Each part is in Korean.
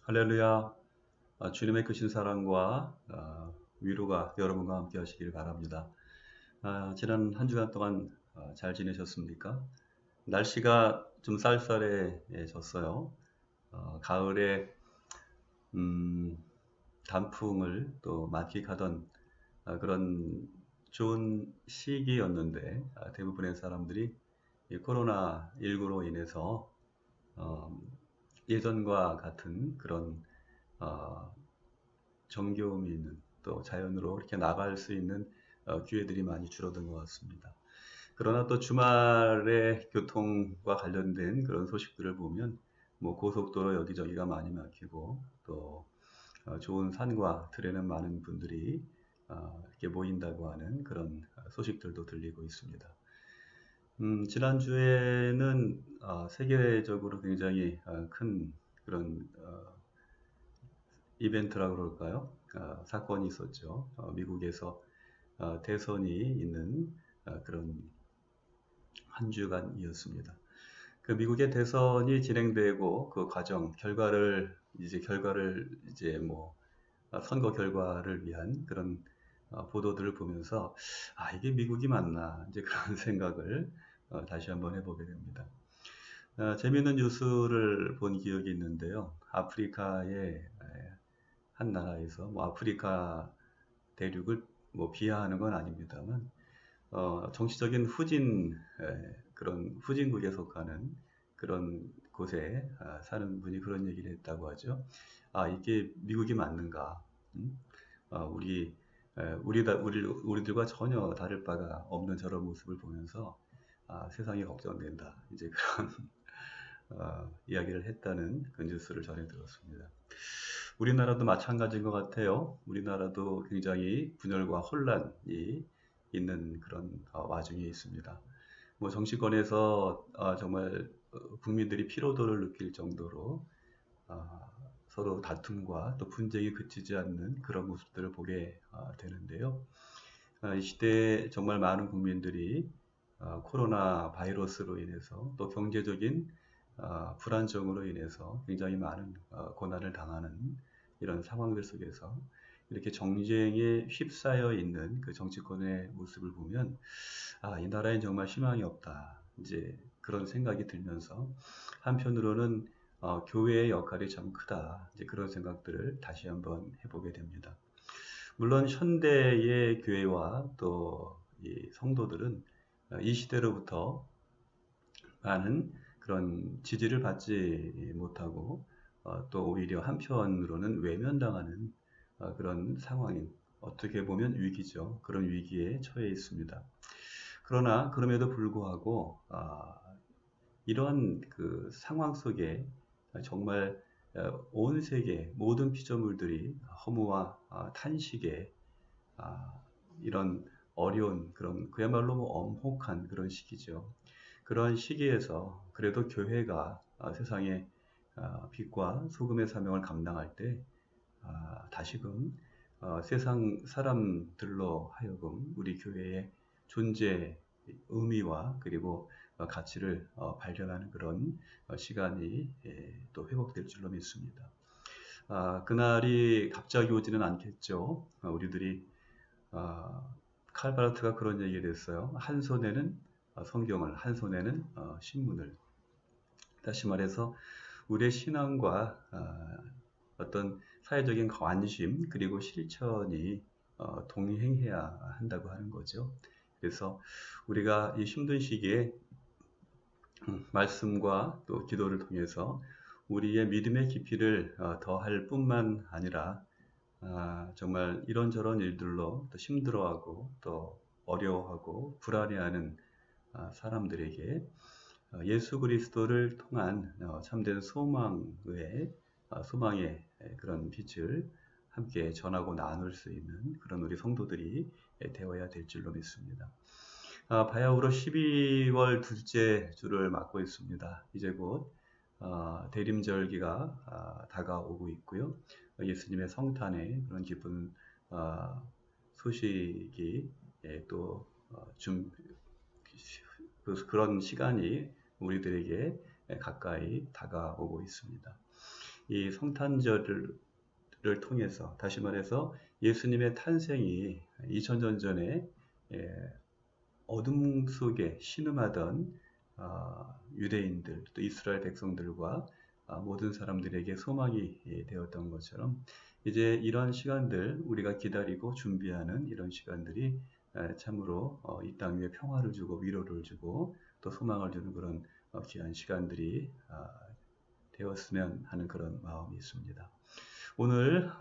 할렐루야. 주님의 크신 사랑과 위로가 여러분과 함께 하시길 바랍니다. 지난 1주간 동안 잘 지내셨습니까? 날씨가 좀 쌀쌀해졌어요. 가을에 음, 단풍을 또 만끽하던 그런 좋은 시기였는데 대부분의 사람들이 이 코로나19로 인해서 어, 예전과 같은 그런 어, 정겨움이 있는 또 자연으로 이렇게 나갈 수 있는 기회들이 많이 줄어든 것 같습니다. 그러나 또 주말에 교통과 관련된 그런 소식들을 보면 뭐 고속도로 여기저기가 많이 막히고 또 좋은 산과 들에는 많은 분들이 이렇게 모인다고 하는 그런 소식들도 들리고 있습니다. 지난주에는 세계적으로 굉장히 큰 그런 이벤트라고 그럴까요? 사건이 있었죠. 미국에서 대선이 있는 그런 1주간이었습니다. 그 미국의 대선이 진행되고 그 과정, 결과를 이제 뭐 선거 결과를 위한 그런 보도들을 보면서 이게 미국이 맞나 이제 그런 생각을 다시 한번 해보게 됩니다. 재미있는 뉴스를 본 기억이 있는데요. 아프리카의 한 나라에서 뭐 아프리카 대륙을 뭐 비하하는 건 아닙니다만 정치적인 그런 후진국에 속하는 그런 곳에 사는 분이 그런 얘기를 했다고 하죠. 이게 미국이 맞는가? 음? 우리들과 전혀 다를 바가 없는 저런 모습을 보면서 세상이 걱정된다. 이제 그런 이야기를 했다는 그 뉴스를 전해 들었습니다. 우리나라도 마찬가지인 것 같아요. 우리나라도 굉장히 분열과 혼란이 있는 그런 와중에 있습니다. 뭐 정치권에서 정말 국민들이 피로도를 느낄 정도로 어, 서로 다툼과 또 분쟁이 그치지 않는 그런 모습들을 보게 되는데요. 이 시대에 정말 많은 국민들이 코로나 바이러스로 인해서 또 경제적인 불안정으로 인해서 굉장히 많은 고난을 당하는 이런 상황들 속에서 이렇게 정쟁에 휩싸여 있는 그 정치권의 모습을 보면 이 나라엔 정말 희망이 없다. 이제 그런 생각이 들면서 한편으로는 교회의 역할이 참 크다. 이제 그런 생각들을 다시 한번 해보게 됩니다. 물론 현대의 교회와 또 이 성도들은 이 시대로부터 많은 그런 지지를 받지 못하고 또 오히려 한편으로는 외면당하는 그런 상황인 어떻게 보면 위기죠. 그런 위기에 처해 있습니다. 그러나 그럼에도 불구하고 이런 그 상황 속에 정말 온 세계 모든 피조물들이 허무와 탄식에 이런 어려운 그런 그야말로 뭐 엄혹한 그런 시기죠. 그런 시기에서 그래도 교회가 세상의 빛과 소금의 사명을 감당할 때 다시금 세상 사람들로 하여금 우리 교회의 존재 의미와 그리고 가치를 발견하는 그런 시간이 또 회복될 줄로 믿습니다. 그날이 갑자기 오지는 않겠죠. 우리들이 칼 바르트가 그런 얘기를 했어요. 한 손에는 성경을, 한 손에는 신문을. 다시 말해서 우리의 신앙과 어떤 사회적인 관심 그리고 실천이 동행해야 한다고 하는 거죠. 그래서 우리가 이 힘든 시기에 말씀과 또 기도를 통해서 우리의 믿음의 깊이를 더할 뿐만 아니라 정말 이런저런 일들로 또 힘들어하고 또 어려워하고 불안해하는 사람들에게 예수 그리스도를 통한 참된 소망의 그런 빛을 함께 전하고 나눌 수 있는 그런 우리 성도들이 되어야 될 줄로 믿습니다. 바야흐로 12월 둘째 주를 맞고 있습니다. 이제 곧 대림절기가 다가오고 있고요. 예수님의 성탄의 그런 기쁜 소식이 또 그런 시간이 우리들에게 가까이 다가오고 있습니다. 이 성탄절을 통해서, 다시 말해서 예수님의 탄생이 2000년 전에 어둠 속에 신음하던 유대인들, 또 이스라엘 백성들과 모든 사람들에게 소망이 되었던 것처럼, 이제 이런 시간들, 우리가 기다리고 준비하는 이런 시간들이 참으로 이 땅 위에 평화를 주고 위로를 주고 또 소망을 주는 그런 귀한 시간들이 되었으면 하는 그런 마음이 있습니다. 오늘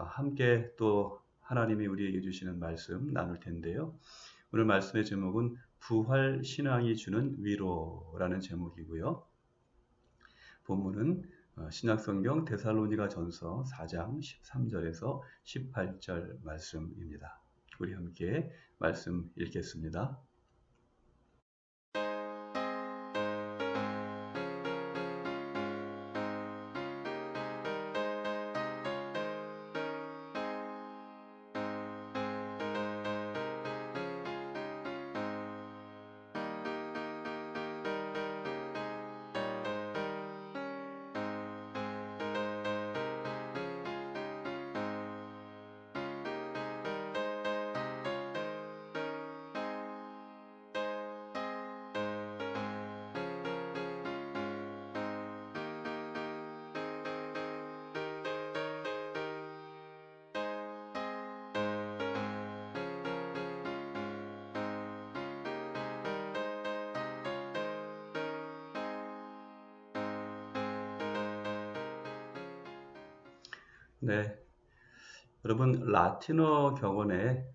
함께 또 하나님이 우리에게 주시는 말씀 나눌 텐데요. 오늘 말씀의 제목은 부활 신앙이 주는 위로라는 제목이고요. 본문은 신약성경 데살로니가 전서 4장 13절에서 18절 말씀입니다. 우리 함께 말씀 읽겠습니다. 네, 여러분 라틴어 격언에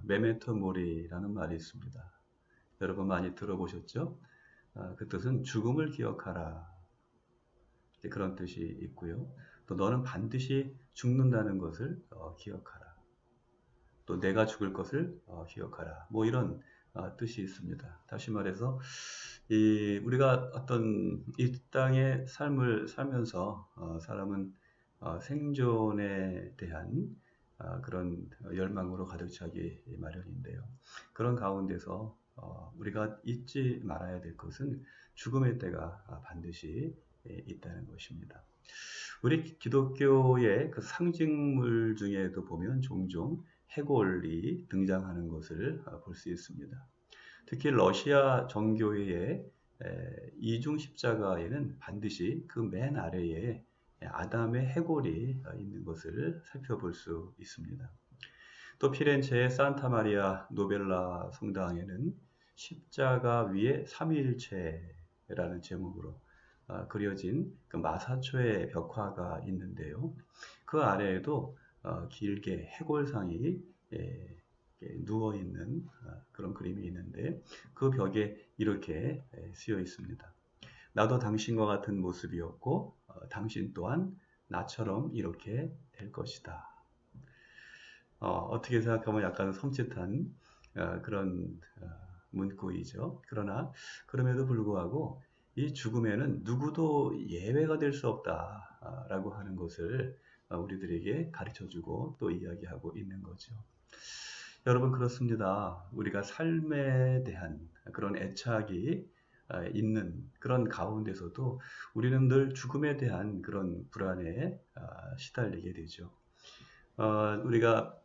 메멘토 모리라는 말이 있습니다. 여러분 많이 들어보셨죠? 그 뜻은 죽음을 기억하라, 그런 뜻이 있고요. 또 너는 반드시 죽는다는 것을 기억하라. 또 내가 죽을 것을 기억하라. 뭐 이런 뜻이 있습니다. 다시 말해서 우리가 어떤 이 땅의 삶을 살면서 사람은 생존에 대한 그런 열망으로 가득 차기 마련인데요. 그런 가운데서 우리가 잊지 말아야 될 것은 죽음의 때가 반드시 있다는 것입니다. 우리 기독교의 그 상징물 중에도 보면 종종 해골이 등장하는 것을 볼 수 있습니다. 특히 러시아 정교회의 이중 십자가에는 반드시 그 맨 아래에 아담의 해골이 있는 것을 살펴볼 수 있습니다. 또 피렌체의 산타 마리아 노벨라 성당에는 십자가 위에 삼위일체라는 제목으로 그려진 그 마사초의 벽화가 있는데요. 그 아래에도 길게 해골상이 누워있는 그런 그림이 있는데, 그 벽에 이렇게 쓰여 있습니다. 나도 당신과 같은 모습이었고 당신 또한 나처럼 이렇게 될 것이다. 어떻게 생각하면 약간 섬찟한 그런 문구이죠. 그러나 그럼에도 불구하고 이 죽음에는 누구도 예외가 될 수 없다라고 하는 것을 우리들에게 가르쳐주고 또 이야기하고 있는 거죠. 여러분, 그렇습니다. 우리가 삶에 대한 그런 애착이 있는 그런 가운데서도 우리는 늘 죽음에 대한 그런 불안에 시달리게 되죠. 우리가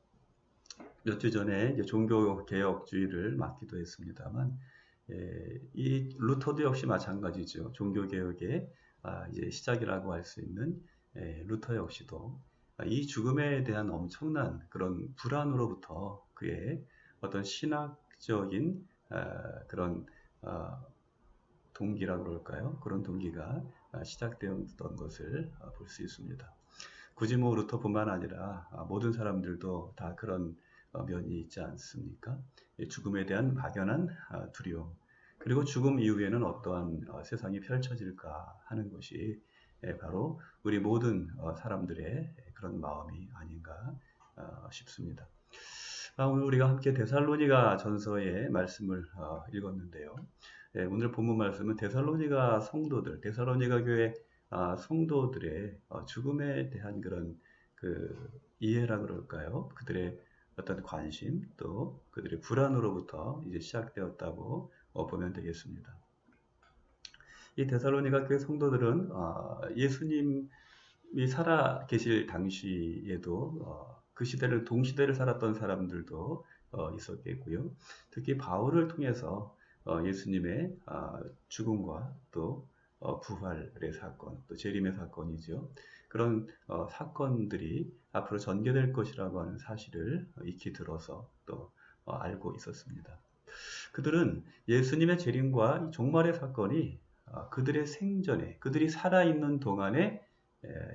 몇 주 전에 이제 종교개혁주의를 맡기도 했습니다만, 이 루터도 역시 마찬가지죠. 종교개혁의 이제 시작이라고 할 수 있는 루터 역시도 이 죽음에 대한 엄청난 그런 불안으로부터 그의 어떤 신학적인 그런 동기라고 그럴까요? 그런 동기가 시작되었던 것을 볼 수 있습니다. 굳이 뭐 루터뿐만 아니라 모든 사람들도 다 그런 면이 있지 않습니까? 죽음에 대한 막연한 두려움, 그리고 죽음 이후에는 어떠한 세상이 펼쳐질까 하는 것이 바로 우리 모든 사람들의 그런 마음이 아닌가 싶습니다. 오늘 우리가 함께 데살로니가 전서의 말씀을 읽었는데요. 오늘 본문 말씀은 데살로니가 성도들, 데살로니가 교회 성도들의 죽음에 대한 그런 그 이해라 그럴까요? 그들의 어떤 관심, 또 그들의 불안으로부터 이제 시작되었다고 보면 되겠습니다. 이 데살로니가 교회 성도들은 예수님 예수님이 살아 계실 당시에도 그 시대를 동시대를 살았던 사람들도 있었겠고요. 특히 바울을 통해서 예수님의 죽음과 또 부활의 사건, 또 재림의 사건이죠. 그런 사건들이 앞으로 전개될 것이라고 하는 사실을 익히 들어서 또 알고 있었습니다. 그들은 예수님의 재림과 종말의 사건이 그들의 생전에, 그들이 살아있는 동안에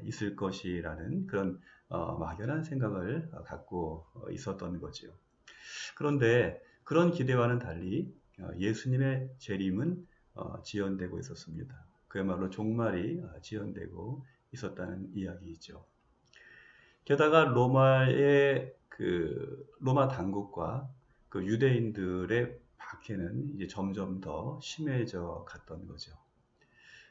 있을 것이라는 그런 막연한 생각을 갖고 있었던 거지요. 그런데 그런 기대와는 달리 예수님의 재림은 지연되고 있었습니다. 그야말로 종말이 지연되고 있었다는 이야기이죠. 게다가 로마 당국과 그 유대인들의 박해는 이제 점점 더 심해져 갔던 거죠.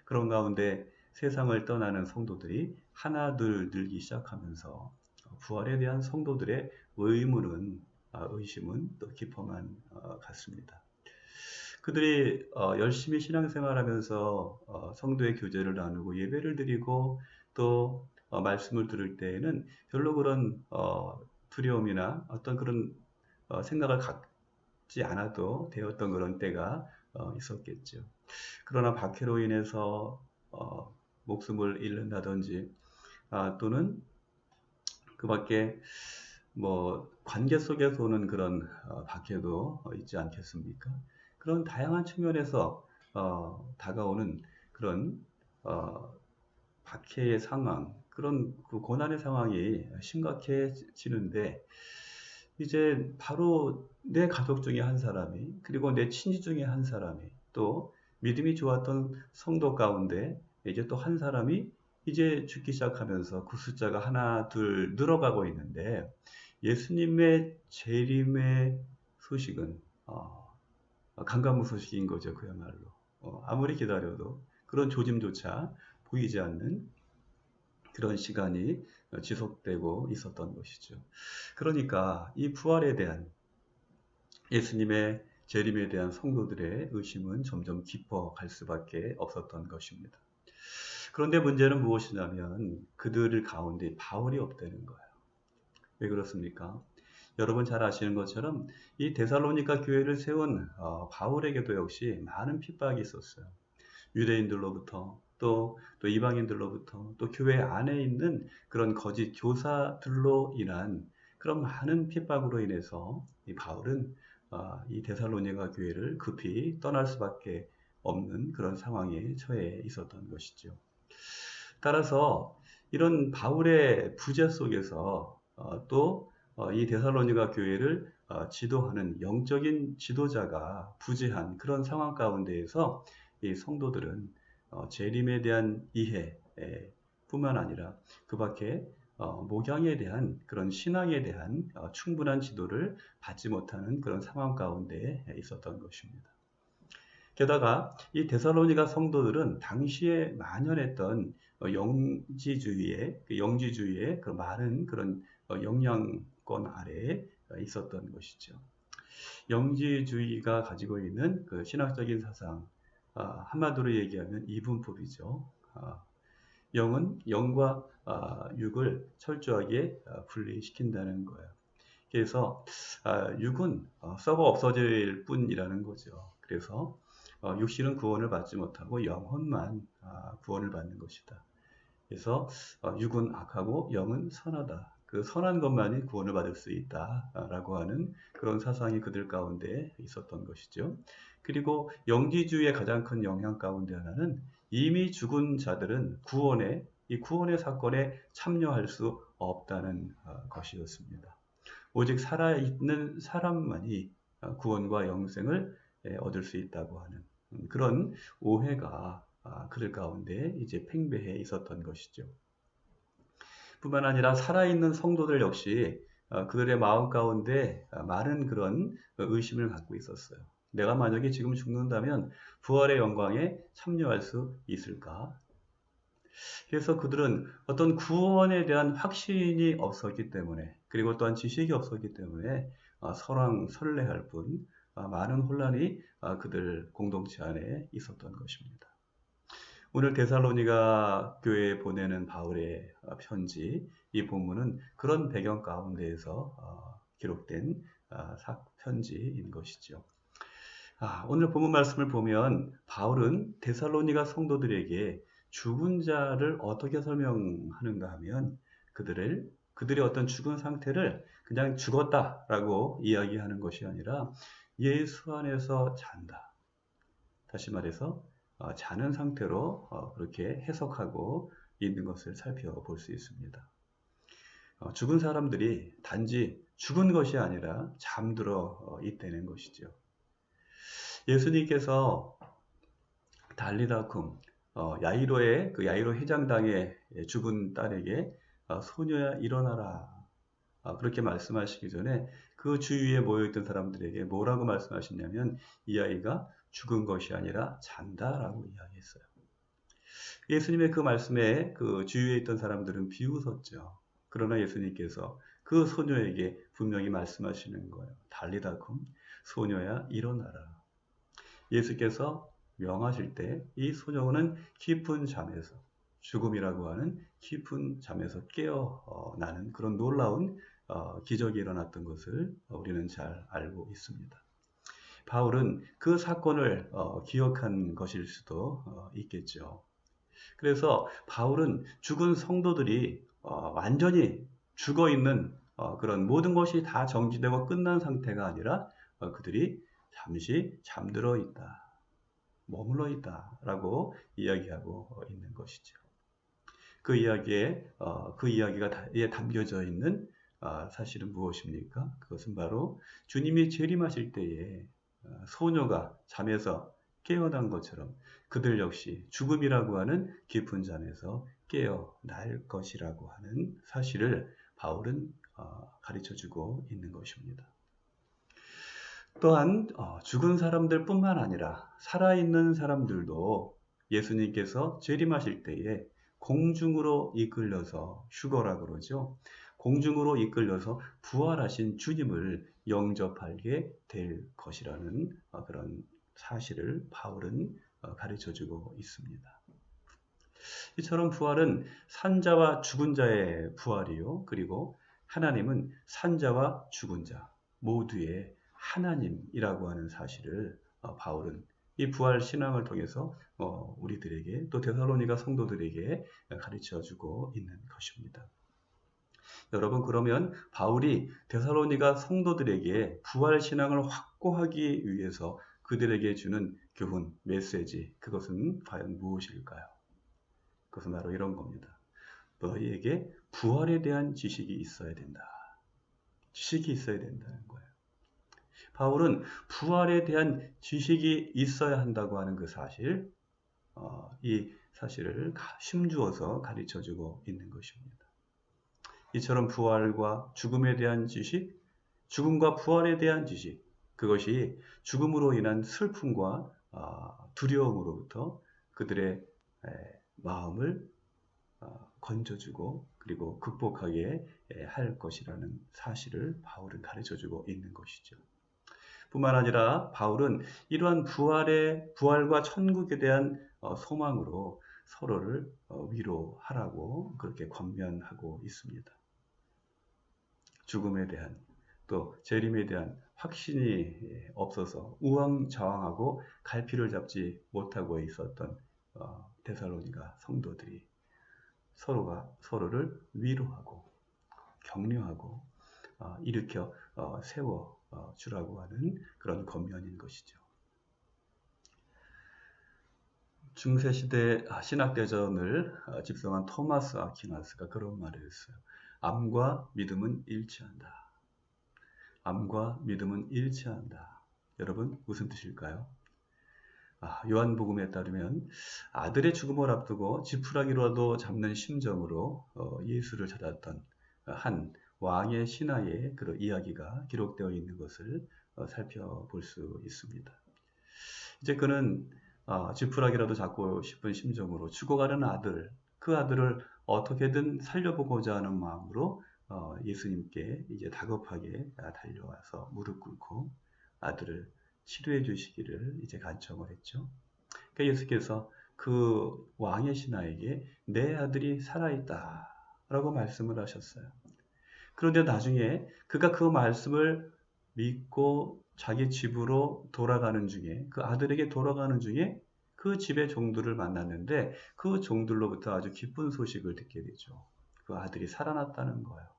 그런 가운데 세상을 떠나는 성도들이 하나둘 늘기 시작하면서 부활에 대한 성도들의 의심은 또 깊어만 갔습니다. 그들이 열심히 신앙생활하면서 성도의 교제를 나누고 예배를 드리고 또 말씀을 들을 때에는 별로 그런 두려움이나 어떤 그런 생각을 갖지 않아도 되었던 그런 때가 있었겠죠. 그러나 박해로 인해서 목숨을 잃는다든지 또는 그 밖에 뭐 관계 속에서 오는 그런 박해도 있지 않겠습니까? 그런 다양한 측면에서 다가오는 그런 박해의 상황, 그런 그 고난의 상황이 심각해지는데 이제 바로 내 가족 중에 한 사람이 그리고 내 친지 중에 한 사람이 또 믿음이 좋았던 성도 가운데 이제 또 한 사람이 이제 죽기 시작하면서 그 숫자가 하나 둘 늘어가고 있는데 예수님의 재림의 소식은 강간무소식인 거죠. 그야말로 아무리 기다려도 그런 조짐조차 보이지 않는 그런 시간이 지속되고 있었던 것이죠. 그러니까 이 부활에 대한 예수님의 재림에 대한 성도들의 의심은 점점 깊어갈 수밖에 없었던 것입니다. 그런데 문제는 무엇이냐면 그들 가운데 바울이 없다는 거예요. 왜 그렇습니까? 여러분 잘 아시는 것처럼 이 데살로니가 교회를 세운 바울에게도 역시 많은 핍박이 있었어요. 유대인들로부터 또 이방인들로부터 또 교회 안에 있는 그런 거짓 교사들로 인한 그런 많은 핍박으로 인해서 이 바울은 이 데살로니가 교회를 급히 떠날 수밖에 없는 그런 상황에 처해 있었던 것이죠. 따라서 이런 바울의 부재 속에서 또 이 데살로니가 교회를 지도하는 영적인 지도자가 부재한 그런 상황 가운데에서 이 성도들은 재림에 대한 이해 뿐만 아니라 그 밖에 목양에 대한 그런 신앙에 대한 충분한 지도를 받지 못하는 그런 상황 가운데 있었던 것입니다. 게다가 이 데살로니가 성도들은 당시에 만연했던 영지주의의 그 많은 그런 영향권 아래에 있었던 것이죠. 영지주의가 가지고 있는 그 신학적인 사상, 한마디로 얘기하면 이분법이죠. 영과 육을 철저하게 분리시킨다는 거예요. 그래서 육은 썩어 없어질 뿐이라는 거죠. 그래서 육신은 구원을 받지 못하고 영혼만 구원을 받는 것이다. 그래서 육은 악하고 영은 선하다. 그 선한 것만이 구원을 받을 수 있다라고 하는 그런 사상이 그들 가운데 있었던 것이죠. 그리고 영지주의의 가장 큰 영향 가운데 하나는 이미 죽은 자들은 이 구원의 사건에 참여할 수 없다는 것이었습니다. 오직 살아있는 사람만이 구원과 영생을 얻을 수 있다고 하는 그런 오해가 그들 가운데 이제 팽배해 있었던 것이죠. 뿐만 아니라 살아있는 성도들 역시 그들의 마음 가운데 많은 그런 의심을 갖고 있었어요. 내가 만약에 지금 죽는다면 부활의 영광에 참여할 수 있을까? 그래서 그들은 어떤 구원에 대한 확신이 없었기 때문에 그리고 또한 지식이 없었기 때문에 설레할 뿐 많은 혼란이 그들 공동체 안에 있었던 것입니다. 오늘 데살로니가 교회에 보내는 바울의 편지, 이 본문은 그런 배경 가운데에서 기록된 편지인 것이죠. 오늘 본문 말씀을 보면 바울은 데살로니가 성도들에게 죽은 자를 어떻게 설명하는가 하면 그들의 어떤 죽은 상태를 그냥 죽었다라고 이야기하는 것이 아니라 예수 안에서 잔다. 다시 말해서 자는 상태로 그렇게 해석하고 있는 것을 살펴볼 수 있습니다. 죽은 사람들이 단지 죽은 것이 아니라 잠들어 있다는 것이죠. 예수님께서 달리다쿰 야이로의 그 야이로 회장당의 죽은 딸에게 소녀야 일어나라 그렇게 말씀하시기 전에 그 주위에 모여있던 사람들에게 뭐라고 말씀하셨냐면 이 아이가 죽은 것이 아니라 잔다라고 이야기했어요. 예수님의 그 말씀에 그 주위에 있던 사람들은 비웃었죠. 그러나 예수님께서 그 소녀에게 분명히 말씀하시는 거예요. 달리다쿰 소녀야 일어나라. 예수께서 명하실 때 이 소녀는 깊은 잠에서 죽음이라고 하는 깊은 잠에서 깨어나는 그런 놀라운 기적이 일어났던 것을 우리는 잘 알고 있습니다. 바울은 그 사건을 기억한 것일 수도 있겠죠. 그래서 바울은 죽은 성도들이 완전히 죽어있는 그런 모든 것이 다 정지되고 끝난 상태가 아니라 그들이 잠시 잠들어 있다. 머물러 있다라고 이야기하고 있는 것이죠. 그 이야기가 담겨져 있는 사실은 무엇입니까? 그것은 바로 주님이 재림하실 때에 소녀가 잠에서 깨어난 것처럼 그들 역시 죽음이라고 하는 깊은 잠에서 깨어날 것이라고 하는 사실을 바울은 가르쳐주고 있는 것입니다. 또한 죽은 사람들 뿐만 아니라 살아있는 사람들도 예수님께서 재림하실 때에 공중으로 이끌려서 휴거라 그러죠. 공중으로 이끌려서 부활하신 주님을 영접하게 될 것이라는 그런 사실을 바울은 가르쳐주고 있습니다. 이처럼 부활은 산자와 죽은 자의 부활이요. 그리고 하나님은 산자와 죽은 자 모두의 하나님이라고 하는 사실을 바울은 이 부활 신앙을 통해서 우리들에게 또 데살로니가 성도들에게 가르쳐주고 있는 것입니다. 여러분 그러면 바울이 데살로니가 성도들에게 부활 신앙을 확고하기 위해서 그들에게 주는 교훈, 메시지 그것은 과연 무엇일까요? 그것은 바로 이런 겁니다. 너희에게 부활에 대한 지식이 있어야 된다. 지식이 있어야 된다는 거예요. 바울은 부활에 대한 지식이 있어야 한다고 하는 그 사실, 이 사실을 힘주어서 가르쳐주고 있는 것입니다. 이처럼 부활과 죽음에 대한 지식, 죽음과 부활에 대한 지식, 그것이 죽음으로 인한 슬픔과 두려움으로부터 그들의 마음을 건져주고 그리고 극복하게 할 것이라는 사실을 바울은 가르쳐주고 있는 것이죠. 뿐만 아니라 바울은 이러한 부활과 천국에 대한 소망으로 서로를 위로하라고 그렇게 권면하고 있습니다. 죽음에 대한 또 재림에 대한 확신이 없어서 우왕좌왕하고 갈피를 잡지 못하고 있었던 데살로니가 성도들이 서로가 서로를 위로하고 격려하고 일으켜 세워 주라고 하는 그런 권면인 것이죠. 중세시대 신학대전을 집성한 토마스 아퀴나스가 그런 말을 했어요. 암과 믿음은 일치한다. 암과 믿음은 일치한다. 여러분 무슨 뜻일까요? 요한복음에 따르면 아들의 죽음을 앞두고 지푸라기로라도 잡는 심정으로 예수를 찾았던 한 왕의 신하의 그런 이야기가 기록되어 있는 것을 살펴볼 수 있습니다. 이제 그는 지푸라기라도 잡고 싶은 심정으로 죽어가는 그 아들을 어떻게든 살려보고자 하는 마음으로 예수님께 이제 다급하게 달려와서 무릎 꿇고 아들을 치료해 주시기를 이제 간청을 했죠. 그러니까 예수께서 그 왕의 신하에게 내 아들이 살아있다 라고 말씀을 하셨어요. 그런데 나중에 그가 그 말씀을 믿고 자기 집으로 돌아가는 중에, 그 아들에게 돌아가는 중에 그 집의 종들을 만났는데 그 종들로부터 아주 기쁜 소식을 듣게 되죠. 그 아들이 살아났다는 거예요.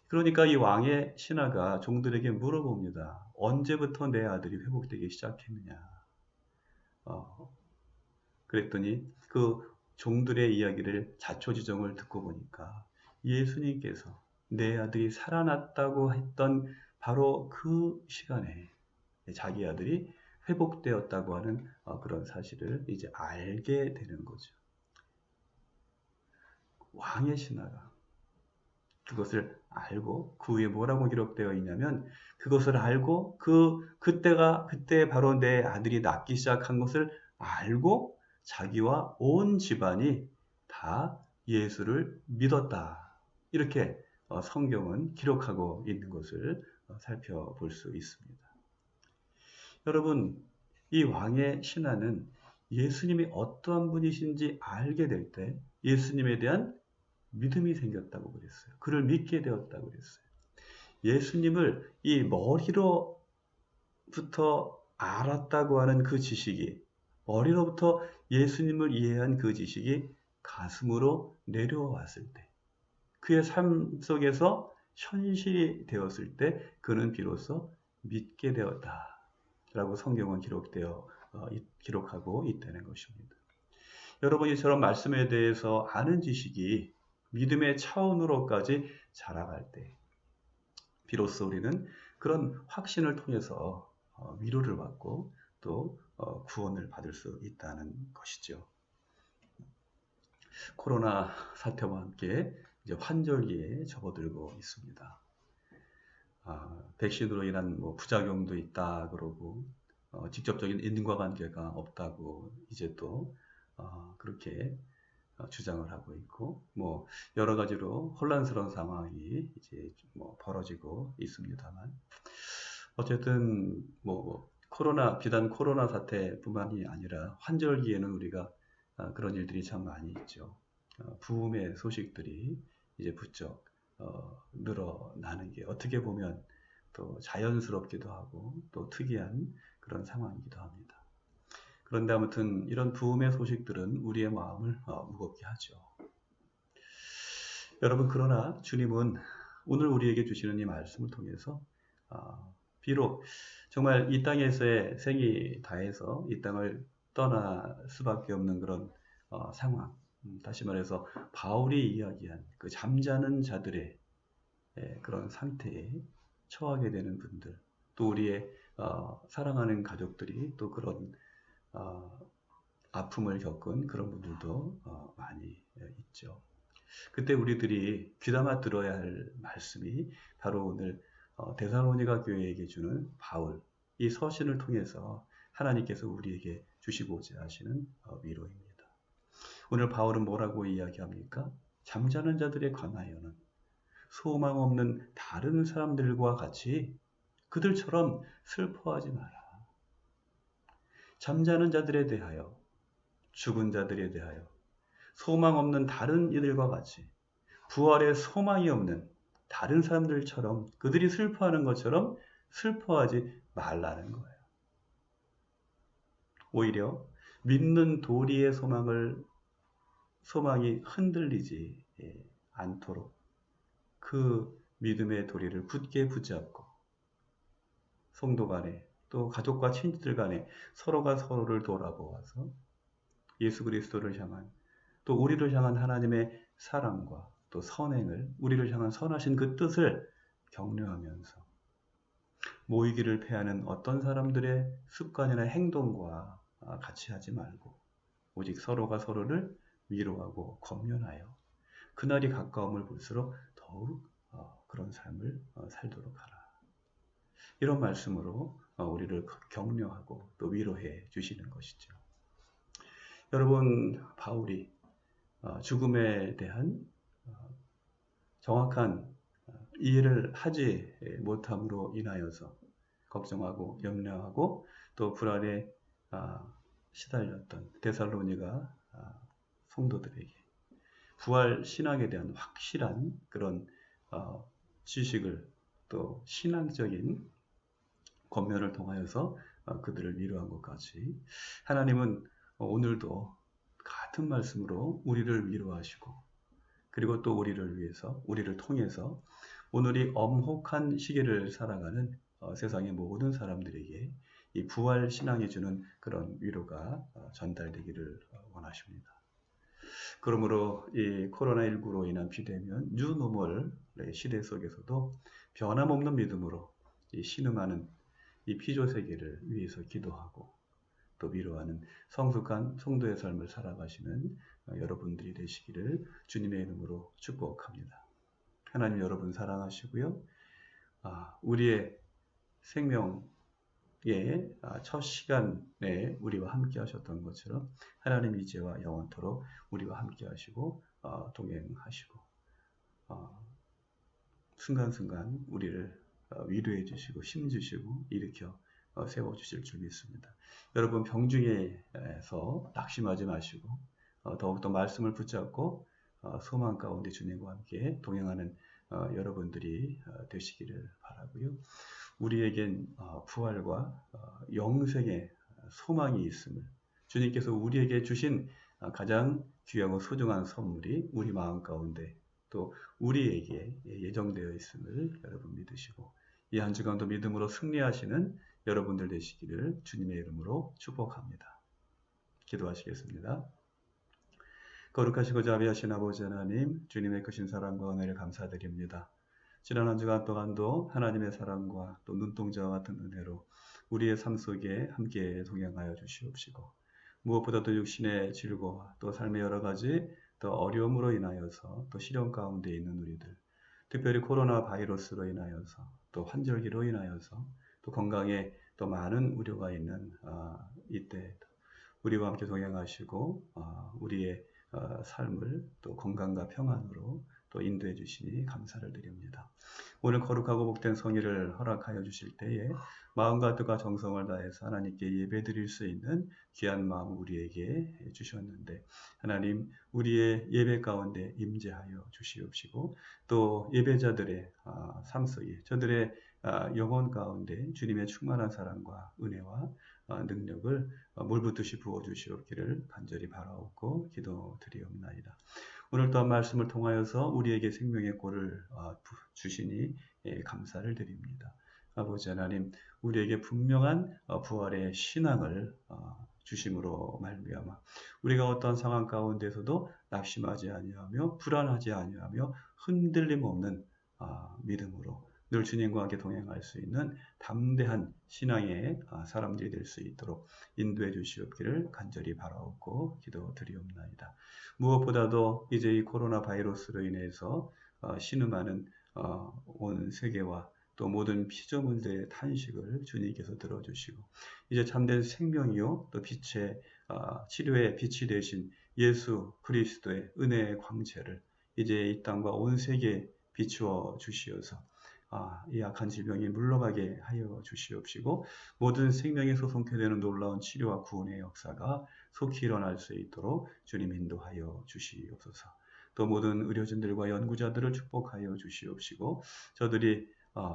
그러니까 이 왕의 신하가 종들에게 물어봅니다. 언제부터 내 아들이 회복되기 시작했느냐? 어, 그랬더니 그 종들의 이야기를 자초지종을 듣고 보니까 예수님께서 내 아들이 살아났다고 했던 바로 그 시간에 자기 아들이 회복되었다고 하는 그런 사실을 이제 알게 되는 거죠. 왕의 신하가 그것을 알고 그 위에 뭐라고 기록되어 있냐면 그것을 알고 그때 바로 내 아들이 낫기 시작한 것을 알고 자기와 온 집안이 다 예수를 믿었다. 이렇게 성경은 기록하고 있는 것을 살펴볼 수 있습니다. 여러분, 이 왕의 신하는 예수님이 어떠한 분이신지 알게 될 때 예수님에 대한 믿음이 생겼다고 그랬어요. 그를 믿게 되었다고 그랬어요. 예수님을 이 머리로부터 알았다고 하는 그 지식이, 머리로부터 예수님을 이해한 그 지식이 가슴으로 내려왔을 때, 그의 삶 속에서 현실이 되었을 때 그는 비로소 믿게 되었다라고 성경은 기록하고 있다는 것입니다. 여러분이 저런 말씀에 대해서 아는 지식이 믿음의 차원으로까지 자라갈 때 비로소 우리는 그런 확신을 통해서 위로를 받고 또 구원을 받을 수 있다는 것이죠. 코로나 사태와 함께 이제 환절기에 접어들고 있습니다. 백신으로 인한 부작용도 있다 그러고 직접적인 인과관계가 없다고 이제 또 그렇게 주장을 하고 있고 여러 가지로 혼란스러운 상황이 이제 벌어지고 있습니다만 어쨌든 비단 코로나 사태뿐만이 아니라 환절기에는 우리가 그런 일들이 참 많이 있죠. 부흥의 소식들이 이제 부쩍 늘어나는 게 어떻게 보면 또 자연스럽기도 하고 또 특이한 그런 상황이기도 합니다. 그런데 아무튼 이런 부흥의 소식들은 우리의 마음을 무겁게 하죠. 여러분, 그러나 주님은 오늘 우리에게 주시는 이 말씀을 통해서 비록 정말 이 땅에서의 생이 다해서 이 땅을 떠날 수밖에 없는 그런 상황, 다시 말해서 바울이 이야기한 그 잠자는 자들의 그런 상태에 처하게 되는 분들, 또 우리의 사랑하는 가족들이 또 그런 아픔을 겪은 그런 분들도 많이 있죠. 그때 우리들이 귀담아 들어야 할 말씀이 바로 오늘 데살로니가 교회에게 주는 바울, 이 서신을 통해서 하나님께서 우리에게 주시고자 하시는 위로입니다. 오늘 바울은 뭐라고 이야기합니까? 잠자는 자들에 관하여는 소망 없는 다른 사람들과 같이 그들처럼 슬퍼하지 마라. 잠자는 자들에 대하여, 죽은 자들에 대하여, 소망 없는 다른 이들과 같이 부활에 소망이 없는 다른 사람들처럼 그들이 슬퍼하는 것처럼 슬퍼하지 말라는 거예요. 오히려 믿는 도리의 소망이 흔들리지 않도록 그 믿음의 도리를 굳게 붙잡고 성도 간에 또 가족과 친지들 간에 서로가 서로를 돌아보아서 예수 그리스도를 향한 또 우리를 향한 하나님의 사랑과 또 선행을 우리를 향한 선하신 그 뜻을 격려하면서 모이기를 패하는 어떤 사람들의 습관이나 행동과 같이 하지 말고 오직 서로가 서로를 위로하고 권면하여 그날이 가까움을 볼수록 더욱 그런 삶을 살도록 하라. 이런 말씀으로 우리를 격려하고 또 위로해 주시는 것이죠. 여러분, 바울이 죽음에 대한 정확한 이해를 하지 못함으로 인하여서 걱정하고 염려하고 또 불안에 시달렸던 데살로니가 성도들에게 부활 신앙에 대한 확실한 그런 지식을 또 신앙적인 권면을 통하여서 그들을 위로한 것 같이 하나님은 오늘도 같은 말씀으로 우리를 위로하시고 그리고 또 우리를 위해서 우리를 통해서 오늘이 엄혹한 시기를 살아가는 세상의 모든 사람들에게 이 부활 신앙이 주는 그런 위로가 전달되기를 원하십니다. 그러므로 이 코로나19로 인한 비대면 뉴노멀 시대 속에서도 변함없는 믿음으로 이 신음하는 이 피조 세계를 위해서 기도하고 또 위로하는 성숙한 성도의 삶을 살아가시는 여러분들이 되시기를 주님의 이름으로 축복합니다. 하나님 여러분 사랑하시고요. 우리의 생명의 첫 시간에 우리와 함께 하셨던 것처럼 하나님 이제와 영원토록 우리와 함께 하시고 동행하시고 순간순간 우리를 위로해 주시고 힘 주시고 일으켜 세워 주실 줄 믿습니다. 여러분 병중에서 낙심하지 마시고 더욱더 말씀을 붙잡고 소망 가운데 주님과 함께 동행하는 여러분들이 되시기를 바라고요. 우리에겐 부활과 영생의 소망이 있음을 주님께서 우리에게 주신 가장 귀하고 소중한 선물이 우리 마음 가운데 또 우리에게 예정되어 있음을 여러분 믿으시고 이 한 주간도 믿음으로 승리하시는 여러분들 되시기를 주님의 이름으로 축복합니다. 기도하시겠습니다. 거룩하시고 자비하신 아버지 하나님, 주님의 크신 사랑과 은혜를 감사드립니다. 지난 한 주간 동안도 하나님의 사랑과 또 눈동자와 같은 은혜로 우리의 삶 속에 함께 동행하여 주시옵시고 무엇보다도 육신의 질고와 또 삶의 여러 가지 또 어려움으로 인하여서 또 시련 가운데 있는 우리들, 특별히 코로나 바이러스로 인하여서 또 환절기로 인하여서 또 건강에 또 많은 우려가 있는 이때 우리와 함께 동행하시고 우리의 삶을 또 건강과 평안으로 또 인도해 주시니 감사를 드립니다. 오늘 거룩하고 복된 성의를 허락하여 주실 때에 마음과 뜻과 정성을 다해서 하나님께 예배드릴 수 있는 귀한 마음 우리에게 주셨는데 하나님 우리의 예배 가운데 임재하여 주시옵시고 또 예배자들의 삶 속에 저들의 영혼 가운데 주님의 충만한 사랑과 은혜와 능력을 물붓듯이 부어주시옵기를 간절히 바라옵고 기도드리옵나이다. 오늘 또한 말씀을 통하여서 우리에게 생명의 꼴을 주시니 감사를 드립니다. 아버지 하나님 우리에게 분명한 부활의 신앙을 주심으로 말미암아 우리가 어떤 상황 가운데서도 낙심하지 아니하며 불안하지 아니하며 흔들림 없는 믿음으로 늘 주님과 함께 동행할 수 있는 담대한 신앙의 사람들이 될 수 있도록 인도해 주시옵기를 간절히 바라옵고 기도드리옵나이다. 무엇보다도 이제 이 코로나 바이러스로 인해서 신음하는 온 세계와 또 모든 피조물들의 탄식을 주님께서 들어주시고 이제 참된 생명이요 또 빛의 치료의 빛이 되신 예수 그리스도의 은혜의 광채를 이제 이 땅과 온 세계에 비추어 주시어서 이 악한 질병이 물러가게 하여 주시옵시고 모든 생명에 소송케 되는 놀라운 치료와 구원의 역사가 속히 일어날 수 있도록 주님 인도하여 주시옵소서. 또 모든 의료진들과 연구자들을 축복하여 주시옵시고 저들이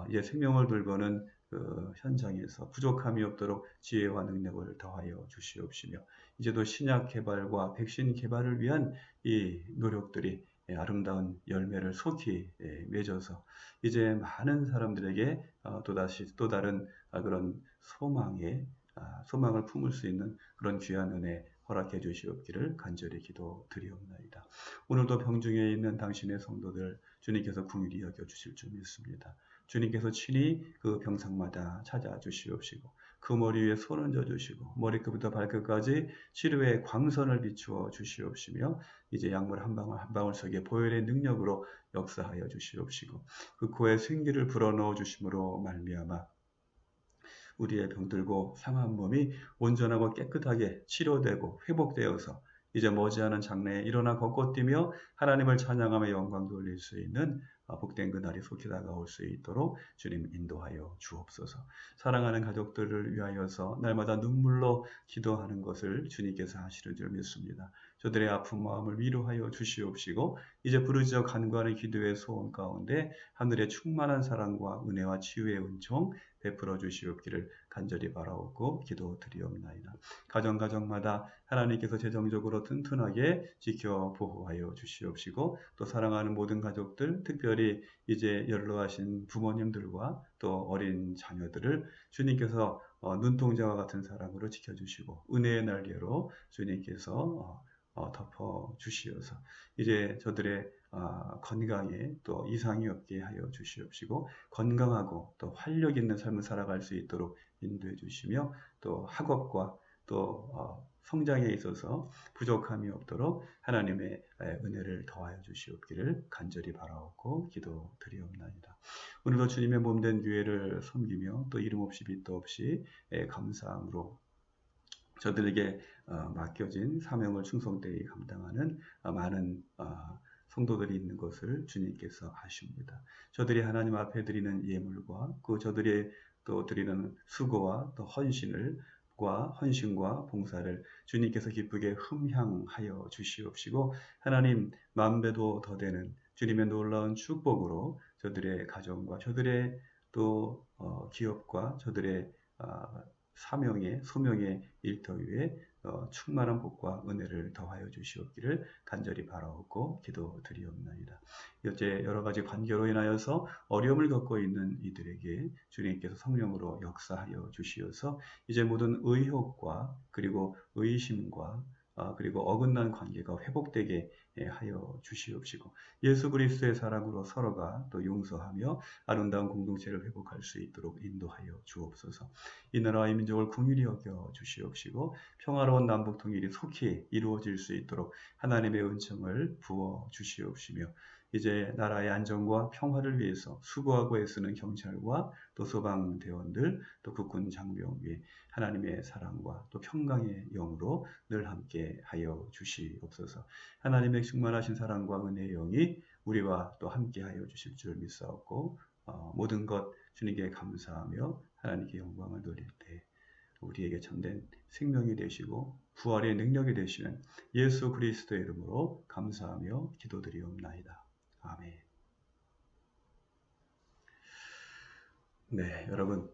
이제 생명을 돌보는 그 현장에서 부족함이 없도록 지혜와 능력을 더하여 주시옵시며 이제도 신약 개발과 백신 개발을 위한 이 노력들이 아름다운 열매를 속히 맺어서 이제 많은 사람들에게 또다시 또 다른 그런 소망을 품을 수 있는 그런 귀한 은혜 허락해 주시옵기를 간절히 기도드리옵나이다. 오늘도 병중에 있는 당신의 성도들 주님께서 긍휼히 여겨 주실 줄 믿습니다. 주님께서 친히 그 병상마다 찾아주시옵시고 그 머리 위에 손 얹어 주시고 머리끝부터 발끝까지 치료의 광선을 비추어 주시옵시며 이제 약물 한 방울 한 방울 속에 보혈의 능력으로 역사하여 주시옵시고 그 코에 생기를 불어넣어 주심으로 말미암아 우리의 병들고 상한 몸이 온전하고 깨끗하게 치료되고 회복되어서 이제 머지않은 장래에 일어나 걷고 뛰며 하나님을 찬양하며 영광 돌릴 수 있는 복된 그날이 속히 다가올 수 있도록 주님 인도하여 주옵소서. 사랑하는 가족들을 위하여서 날마다 눈물로 기도하는 것을 주님께서 하시는 줄 믿습니다. 저들의 아픈 마음을 위로하여 주시옵시고 이제 부르짖어 간구하는 기도의 소원 가운데 하늘의 충만한 사랑과 은혜와 치유의 은총 베풀어 주시옵기를 간절히 바라옵고 기도드리옵나이다. 가정마다 하나님께서 재정적으로 튼튼하게 지켜 보호하여 주시옵시고 또 사랑하는 모든 가족들, 특별히 이제 연로하신 부모님들과 또 어린 자녀들을 주님께서 눈동자와 같은 사랑으로 지켜주시고 은혜의 날개로 주님께서 덮어 주시어서 이제 저들의 건강에 또 이상이 없게 하여 주시옵시고 건강하고 또 활력 있는 삶을 살아갈 수 있도록 인도해 주시며 또 학업과 또 성장에 있어서 부족함이 없도록 하나님의 은혜를 더하여 주시옵기를 간절히 바라옵고 기도드리옵나이다. 오늘도 주님의 몸된 교회를 섬기며 또 이름 없이 빛도 없이 감사함으로 저들에게 맡겨진 사명을 충성되이 감당하는 많은 성도들이 있는 것을 주님께서 아십니다. 저들이 하나님 앞에 드리는 예물과 그 저들이 또 드리는 수고와 또 헌신과 봉사를 주님께서 기쁘게 흠향하여 주시옵시고 하나님 만배도 더 되는 주님의 놀라운 축복으로 저들의 가정과 저들의 또 기업과 저들의 사명의 소명의 일터 위에 충만한 복과 은혜를 더하여 주시옵기를 간절히 바라옵고 기도드리옵나이다. 이제 여러 가지 관계로 인하여서 어려움을 겪고 있는 이들에게 주님께서 성령으로 역사하여 주시어서 이제 모든 의혹과 그리고 의심과 그리고 어긋난 관계가 회복되게 하여 주시옵시고 예수 그리스도의 사랑으로 서로가 또 용서하며 아름다운 공동체를 회복할 수 있도록 인도하여 주옵소서. 이 나라와 이 민족을 긍휼히 여겨 주시옵시고 평화로운 남북 통일이 속히 이루어질 수 있도록 하나님의 은총을 부어 주시옵시며 이제 나라의 안정과 평화를 위해서 수고하고 애쓰는 경찰과 또 소방대원들 또 국군 장병 위에 하나님의 사랑과 또 평강의 영으로 늘 함께 하여 주시옵소서. 하나님의 충만하신 사랑과 은혜의 영이 우리와 또 함께 하여 주실 줄 믿사옵고 모든 것 주님께 감사하며 하나님께 영광을 돌릴 때 우리에게 참된 생명이 되시고 부활의 능력이 되시는 예수 그리스도의 이름으로 감사하며 기도드리옵나이다. 아멘. 네, 여러분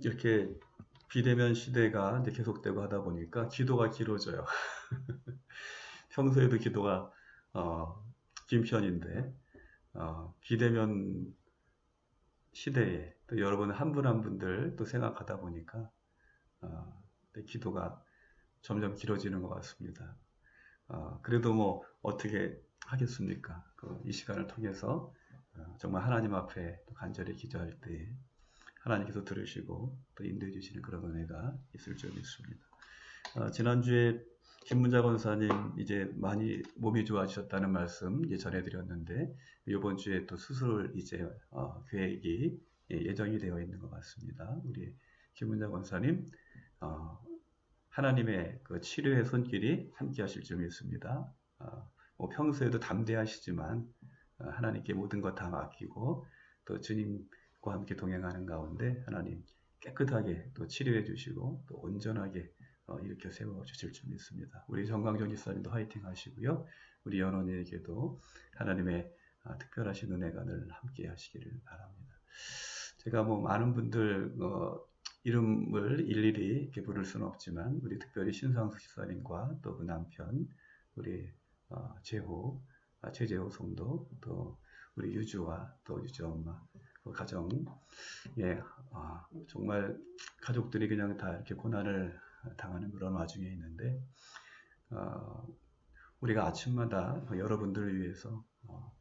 이렇게 비대면 시대가 이제 계속되고 하다 보니까 기도가 길어져요. 평소에도 기도가 긴 편인데 비대면 시대에 또 여러분 한 분 한 분들 또 생각하다 보니까 기도가 점점 길어지는 것 같습니다. 그래도 뭐 어떻게 하겠습니까? 이 시간을 통해서 정말 하나님 앞에 또 간절히 기도할 때 하나님께서 들으시고 또 인도해 주시는 그런 은혜가 있을 줄 믿습니다. 지난주에 김문자 권사님 이제 많이 몸이 좋아지셨다는 말씀 이제 전해드렸는데 이번 주에 또 수술 이제 계획이 예정이 되어 있는 것 같습니다. 우리 김문자 권사님 하나님의 그 치료의 손길이 함께하실 줄 믿습니다. 뭐 평소에도 담대하시지만 하나님께 모든 것 다 맡기고 또 주님과 함께 동행하는 가운데 하나님 깨끗하게 또 치료해 주시고 또 온전하게 일으켜 세워 주실 줄 믿습니다. 우리 정광정 집사님도 화이팅 하시고요. 우리 연원에게도 하나님의 특별하신 은혜가 늘 함께 하시기를 바랍니다. 제가 뭐 많은 분들 이름을 일일이 이렇게 부를 수는 없지만 우리 특별히 신상수 집사님과 또 그 남편 우리 최재호 성도 또 우리 유주와 또 유주 엄마 그 가정 정말 가족들이 그냥 다 이렇게 고난을 당하는 그런 와중에 있는데 우리가 아침마다 여러분들을 위해서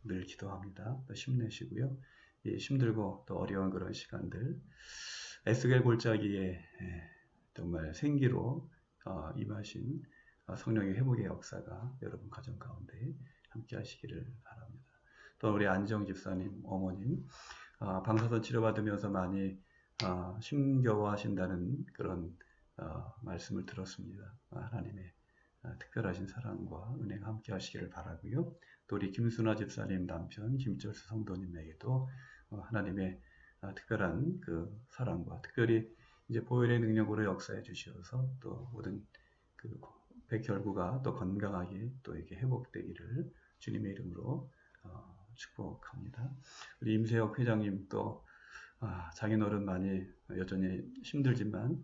늘 기도합니다. 또 힘내시고요. 이 힘들고 또 어려운 그런 시간들 에스겔 골짜기에 정말 생기로 임하신 성령의 회복의 역사가 여러분 가정 가운데 함께 하시기를 바랍니다. 또 우리 안정 집사님, 어머님 방사선 치료받으면서 많이 힘겨워하신다는 그런 말씀을 들었습니다. 하나님의 특별하신 사랑과 은혜가 함께 하시기를 바라고요. 또 우리 김순아 집사님 남편 김철수 성도님에게도 하나님의 특별한 그 사랑과 특별히 이제 보혈의 능력으로 역사해 주셔서 또 모든 그 백혈구가 또 건강하게 또 이렇게 회복되기를 주님의 이름으로 축복합니다. 우리 임세혁 회장님 또 장인어른 많이 여전히 힘들지만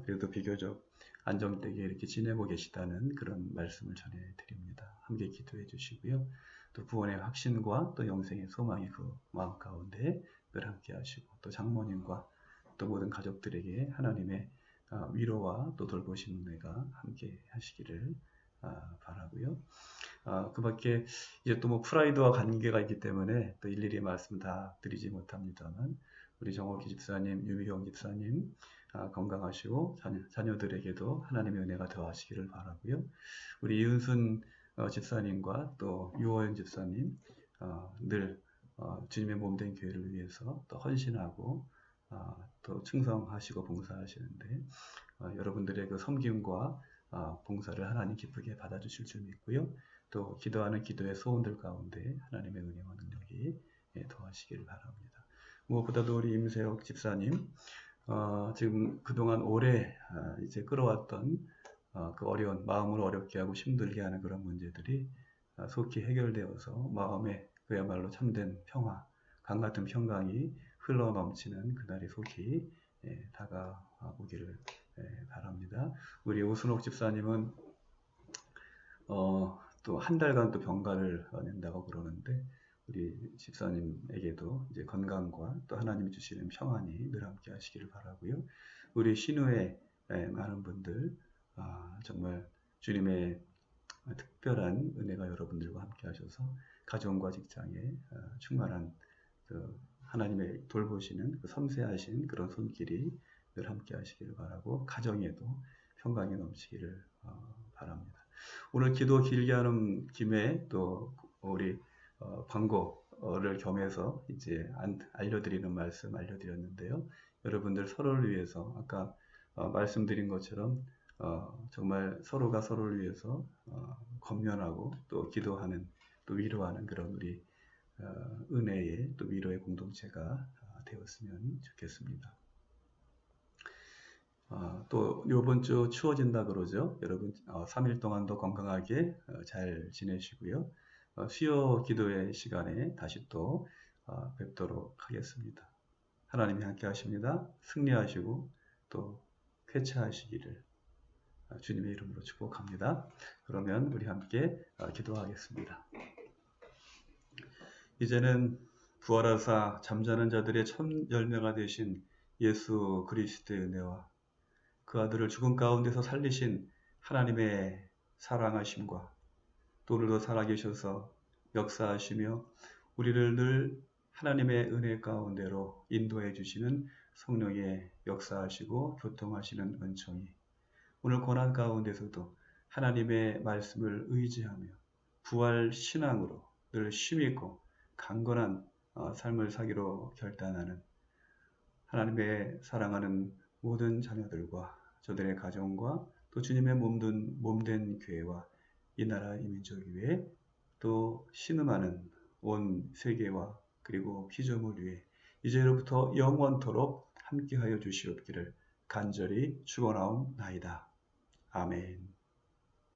그래도 비교적 안정되게 이렇게 지내고 계시다는 그런 말씀을 전해드립니다. 함께 기도해 주시고요. 또 구원의 확신과 또 영생의 소망이 그 마음 가운데 늘 함께 하시고 또 장모님과 또 모든 가족들에게 하나님의 위로와 또 돌보신 은혜가 함께 하시기를 바라고요. 그 밖에 이제 또 뭐 프라이드와 관계가 있기 때문에 또 일일이 말씀 다 드리지 못합니다만 우리 정옥기 집사님, 유미경 집사님 건강하시고 자녀들에게도 하나님의 은혜가 더하시기를 바라고요. 우리 이은순 집사님과 또 유호연 집사님 늘 주님의 몸된 교회를 위해서 또 헌신하고 또 충성하시고 봉사하시는데 여러분들의 그 섬김과 봉사를 하나님 기쁘게 받아주실 줄 믿고요. 또 기도하는 기도의 소원들 가운데 하나님의 은혜와 능력이 더하시기를 바랍니다. 무엇보다도 우리 임세혁 집사님 지금 그동안 오래 이제 끌어왔던 그 어려운 마음을 어렵게 하고 힘들게 하는 그런 문제들이 속히 해결되어서 마음에 그야말로 참된 평화, 강 같은 평강이 흘러 넘치는 그날이 속히 다가오기를 바랍니다. 우리 오순옥 집사님은 또 한 달간 또 병가를 낸다고 그러는데 우리 집사님에게도 이제 건강과 또 하나님이 주시는 평안이 늘 함께 하시기를 바라고요. 우리 신우의 많은 분들 정말 주님의 특별한 은혜가 여러분들과 함께 하셔서 가정과 직장에 충만한 그 하나님의 돌보시는 그 섬세하신 그런 손길이 늘 함께 하시기를 바라고 가정에도 평강이 넘치기를 바랍니다. 오늘 기도 길게 하는 김에 또 우리 광고를 겸해서 이제 알려드리는 말씀 알려드렸는데요. 여러분들 서로를 위해서 아까 말씀드린 것처럼 정말 서로가 서로를 위해서 권면하고 또 기도하는 또 위로하는 그런 우리 은혜의 또 위로의 공동체가 되었으면 좋겠습니다. 또 이번 주 추워진다 그러죠. 여러분 3일 동안도 건강하게 잘 지내시고요. 수요 기도의 시간에 다시 또 뵙도록 하겠습니다. 하나님이 함께 하십니다. 승리하시고 또 쾌차하시기를 주님의 이름으로 축복합니다. 그러면 우리 함께 기도하겠습니다. 이제는 부활하사 잠자는 자들의 첫 열매가 되신 예수 그리스도의 은혜와 그 아들을 죽음 가운데서 살리신 하나님의 사랑하심과 또 오늘도 살아계셔서 역사하시며 우리를 늘 하나님의 은혜 가운데로 인도해 주시는 성령의 역사하시고 교통하시는 은총이 오늘 고난 가운데서도 하나님의 말씀을 의지하며 부활 신앙으로 늘 힘있고 강건한 삶을 사기로 결단하는 하나님의 사랑하는 모든 자녀들과 저들의 가정과 또 주님의 몸된 교회와 이 나라 이 민족 위에 또 신음하는 온 세계와 그리고 피조물 위에 이제로부터 영원토록 함께하여 주시옵기를 간절히 축원하옵나이다. 아멘.